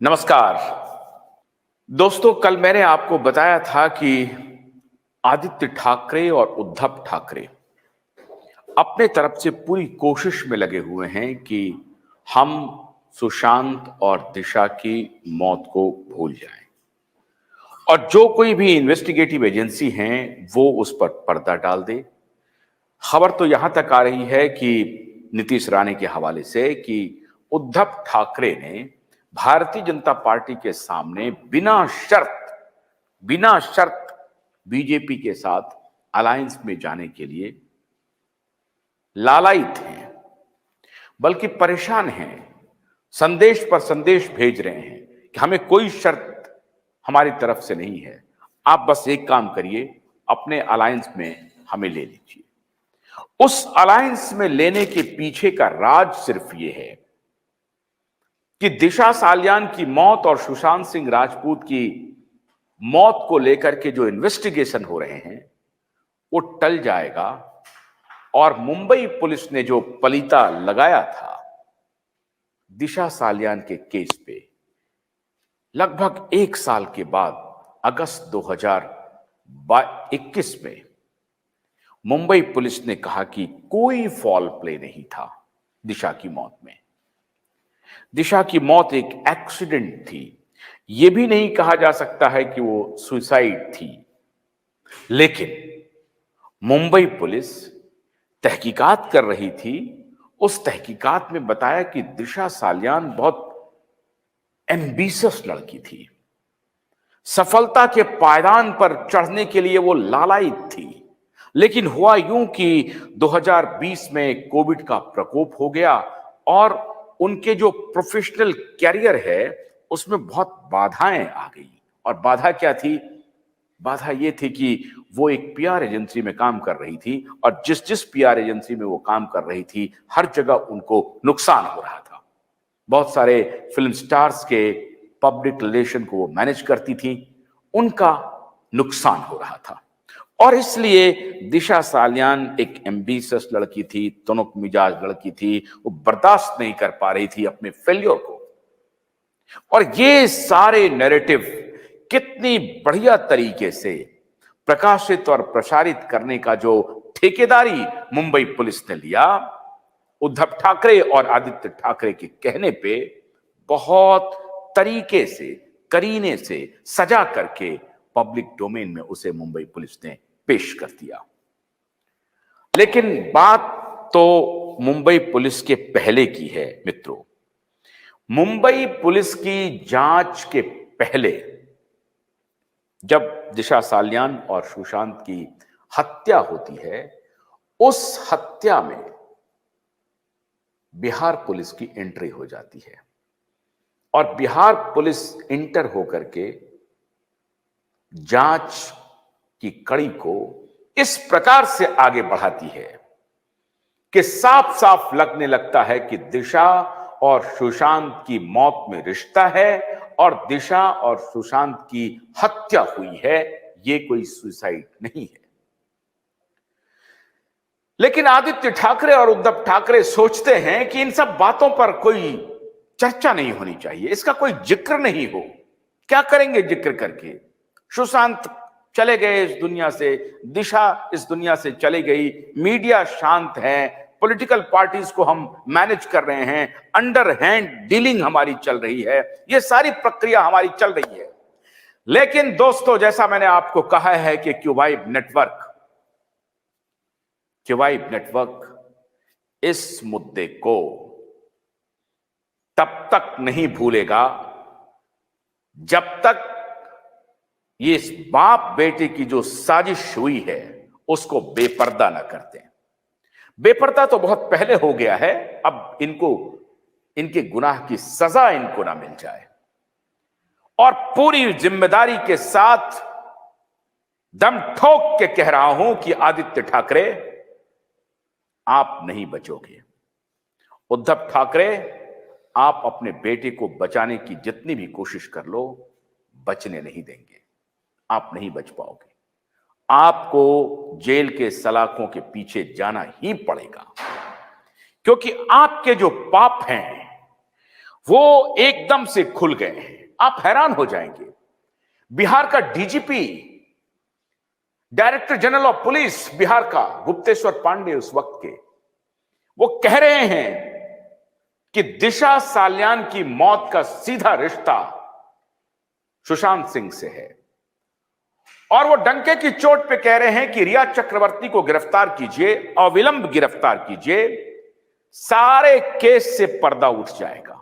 नमस्कार दोस्तों। कल मैंने आपको बताया था कि आदित्य ठाकरे और उद्धव ठाकरे अपने तरफ से पूरी कोशिश में लगे हुए हैं कि हम सुशांत और दिशा की मौत को भूल जाएं और जो कोई भी इन्वेस्टिगेटिव एजेंसी हैं वो उस पर पर्दा डाल दे। खबर तो यहां तक आ रही है कि नीतीश राणे के हवाले से कि उद्धव ठाकरे ने भारतीय जनता पार्टी के सामने बिना शर्त बीजेपी के साथ अलायंस में जाने के लिए लालायित हैं, बल्कि परेशान हैं। संदेश पर संदेश भेज रहे हैं कि हमें कोई शर्त हमारी तरफ से नहीं है, आप बस एक काम करिए, अपने अलायंस में हमें ले लीजिए। उस अलायंस में लेने के पीछे का राज सिर्फ ये है कि दिशा सालियान की मौत और सुशांत सिंह राजपूत की मौत को लेकर के जो इन्वेस्टिगेशन हो रहे हैं वो टल जाएगा और मुंबई पुलिस ने जो पलीता लगाया था दिशा सालियान के केस पे, लगभग 1 साल के बाद अगस्त 2021 में मुंबई पुलिस ने कहा कि कोई फॉल प्ले नहीं था दिशा की मौत में। दिशा की मौत एक एक्सीडेंट थी। यह भी नहीं कहा जा सकता है कि वो सुसाइड थी, लेकिन मुंबई पुलिस तहकीकात कर रही थी। उस तहकीकात में बताया कि दिशा सालियान बहुत एम्बिशियस लड़की थी, सफलता के पायदान पर चढ़ने के लिए वो लालायित थी। लेकिन हुआ यूं कि 2020 में कोविड का प्रकोप हो गया और उनके जो प्रोफेशनल कैरियर है उसमें बहुत बाधाएं आ गई। और बाधा क्या थी? बाधा ये थी कि वो एक पीआर एजेंसी में काम कर रही थी और जिस जिस पीआर एजेंसी में वो काम कर रही थी हर जगह उनको नुकसान हो रहा था। बहुत सारे फिल्म स्टार्स के पब्लिक रिलेशन को वो मैनेज करती थी, उनका नुकसान हो रहा था। और इसलिए दिशा सालियान एक एम्बिशियस लड़की थी, तुनक मिजाज लड़की थी, वो बर्दाश्त नहीं कर पा रही थी अपने फेल्योर को। और ये सारे नैरेटिव कितनी बढ़िया तरीके से प्रकाशित और प्रसारित करने का जो ठेकेदारी मुंबई पुलिस ने लिया, उद्धव ठाकरे और आदित्य ठाकरे के कहने पे बहुत तरीके से, करीने से सजा करके पब्लिक डोमेन में उसे मुंबई पुलिस ने पेश कर दिया। लेकिन बात तो मुंबई पुलिस के पहले की है मित्रों। मुंबई पुलिस की जांच के पहले जब दिशा सालियान और सुशांत की हत्या होती है, उस हत्या में बिहार पुलिस की एंट्री हो जाती है और बिहार पुलिस इंटर होकर के जांच की कड़ी को इस प्रकार से आगे बढ़ाती है कि साफ साफ लगने लगता है कि दिशा और सुशांत की मौत में रिश्ता है और दिशा और सुशांत की हत्या हुई है, यह कोई सुसाइड नहीं है। लेकिन आदित्य ठाकरे और उद्धव ठाकरे सोचते हैं कि इन सब बातों पर कोई चर्चा नहीं होनी चाहिए, इसका कोई जिक्र नहीं हो। क्या करेंगे जिक्र करके? सुशांत चले गए इस दुनिया से, दिशा इस दुनिया से चली गई, मीडिया शांत है, पॉलिटिकल पार्टीज को हम मैनेज कर रहे हैं, अंडर हैंड डीलिंग हमारी चल रही है, यह सारी प्रक्रिया हमारी चल रही है। लेकिन दोस्तों, जैसा मैंने आपको कहा है कि क्यूबाइब नेटवर्क इस मुद्दे को तब तक नहीं भूलेगा जब तक ये इस बाप बेटे की जो साजिश हुई है उसको बेपर्दा ना करते हैं। बेपर्दा तो बहुत पहले हो गया है, अब इनके गुनाह की सजा इनको ना मिल जाए। और पूरी जिम्मेदारी के साथ दम ठोक के कह रहा हूं कि आदित्य ठाकरे, आप नहीं बचोगे। उद्धव ठाकरे, आप अपने बेटे को बचाने की जितनी भी कोशिश कर लो, बचने नहीं देंगे, आप नहीं बच पाओगे। आपको जेल के सलाखों के पीछे जाना ही पड़ेगा, क्योंकि आपके जो पाप हैं वो एकदम से खुल गए हैं। आप हैरान हो जाएंगे। बिहार का DGP, director general of police Bihar का गुप्तेश्वर पांडे उस वक्त के, वो कह रहे हैं कि दिशा साल्यान की मौत का सीधा रिश्ता सुशांत सिंह से है। और वो डंके की चोट पे कह रहे हैं कि रिया चक्रवर्ती को गिरफ्तार कीजिए, अविलंब गिरफ्तार कीजिए, सारे केस से पर्दा उठ जाएगा।